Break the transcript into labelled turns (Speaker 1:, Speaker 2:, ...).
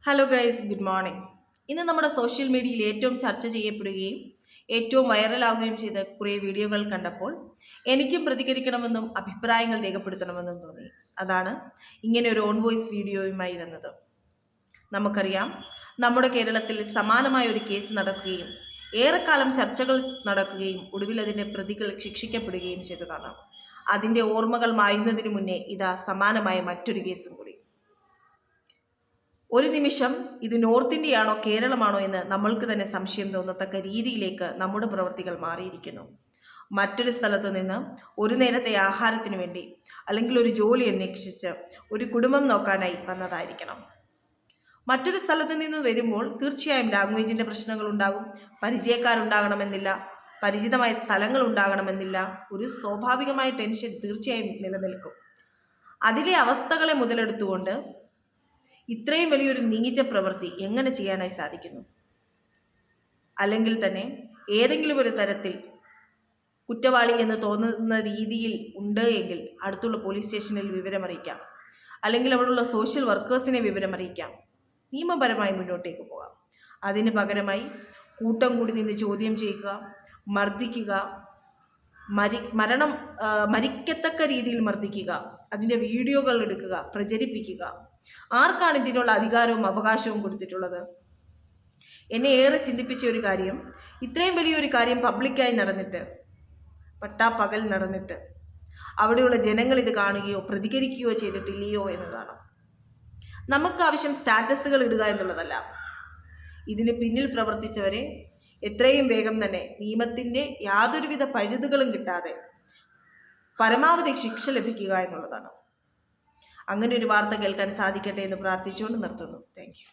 Speaker 1: Hello guys, good morning. ഇന്ന് നമ്മുടെ social മീഡിയയിൽ ഏറ്റവും ചർച്ച ചെയ്യപ്പെടുകയും ഏറ്റവും വൈറലാവുകയും ചെയ്ത കുറേ വീഡിയോകൾ കണ്ടപ്പോൾ എനിക്കും പ്രതികരിക്കണമെന്നും അഭിപ്രായങ്ങൾ രേഖപ്പെടുത്തണമെന്നും തോന്നി. അതാണ് ഇങ്ങനെ ഒരു ഓൺ വോയിസ് വീഡിയോയുമായി വന്നത്. നമുക്കറിയാം, നമ്മുടെ കേരളത്തിൽ സമാനമായ ഒരു കേസ് നടക്കുകയും ഏറെക്കാലം ചർച്ചകൾ നടക്കുകയും ഒടുവിൽ അതിൻ്റെ പ്രതികൾ ശിക്ഷിക്കപ്പെടുകയും ചെയ്തതാണ്. അതിൻ്റെ ഓർമ്മകൾ മായുന്നതിനു മുന്നേ ഇതാ സമാനമായ മറ്റൊരു കേസും കൂടി. ഒരു നിമിഷം ഇത് നോർത്ത് ഇന്ത്യയാണോ കേരളമാണോ എന്ന് നമ്മൾക്ക് തന്നെ സംശയം തോന്നത്തക്ക രീതിയിലേക്ക് നമ്മുടെ പ്രവൃത്തികൾ മാറിയിരിക്കുന്നു. മറ്റൊരു സ്ഥലത്ത് നിന്ന് ഒരു നേരത്തെ ആഹാരത്തിന് വേണ്ടി അല്ലെങ്കിൽ ഒരു ജോലി അന്വേഷിച്ച് ഒരു കുടുംബം നോക്കാനായി വന്നതായിരിക്കണം. മറ്റൊരു സ്ഥലത്ത് നിന്ന് വരുമ്പോൾ തീർച്ചയായും ലാംഗ്വേജിൻ്റെ പ്രശ്നങ്ങൾ ഉണ്ടാകും, പരിചയക്കാരുണ്ടാകണമെന്നില്ല, പരിചിതമായ സ്ഥലങ്ങൾ ഉണ്ടാകണമെന്നില്ല. ഒരു സ്വാഭാവികമായ ടെൻഷൻ തീർച്ചയായും നിലനിൽക്കും. അതിലെ അവസ്ഥകളെ മുതലെടുത്തുകൊണ്ട് ഇത്രയും വലിയൊരു നീച പ്രവൃത്തി എങ്ങനെ ചെയ്യാനായി സാധിക്കുന്നു? അല്ലെങ്കിൽ തന്നെ ഏതെങ്കിലും ഒരു തരത്തിൽ കുറ്റവാളി എന്ന് തോന്നുന്ന രീതിയിൽ ഉണ്ട് എങ്കിൽ അടുത്തുള്ള പോലീസ് സ്റ്റേഷനിൽ വിവരമറിയിക്കാം, അല്ലെങ്കിൽ അവിടെയുള്ള സോഷ്യൽ വർക്കേഴ്സിനെ വിവരമറിയിക്കാം, നിയമപരമായി മുന്നോട്ടേക്ക് പോകാം. അതിന് പകരമായി കൂട്ടം കൂടി നിന്ന് ചോദ്യം ചെയ്യുക, മർദ്ദിക്കുക, മരിക്കത്തക്ക രീതിയിൽ മർദ്ദിക്കുക, അതിൻ്റെ വീഡിയോകൾ എടുക്കുക, പ്രചരിപ്പിക്കുക. ആർക്കാണ് ഇതിനുള്ള അധികാരവും അവകാശവും കൊടുത്തിട്ടുള്ളത്? എന്നെ ഏറെ ചിന്തിപ്പിച്ച ഒരു കാര്യം, ഇത്രയും വലിയൊരു കാര്യം പബ്ലിക്കായി നടന്നിട്ട്, പട്ടാപ്പകൽ നടന്നിട്ട് അവിടെയുള്ള ജനങ്ങൾ ഇത് കാണുകയോ പ്രതികരിക്കുകയോ ചെയ്തിട്ടില്ലയോ എന്നതാണ്. നമുക്ക് ആവശ്യം സ്റ്റാറ്റസുകൾ ഇടുക എന്നുള്ളതല്ല. ഇതിന് പിന്നിൽ പ്രവർത്തിച്ചവരെ എത്രയും വേഗം തന്നെ നിയമത്തിൻ്റെ യാതൊരുവിധ പഴുതുകളും കിട്ടാതെ പരമാവധി ശിക്ഷ ലഭിക്കുക എന്നുള്ളതാണ്. അങ്ങനെ ഒരു വാർത്ത കേൾക്കാൻ സാധിക്കട്ടെ എന്ന് പ്രാർത്ഥിച്ചുകൊണ്ട് നിർത്തുന്നു. Thank you.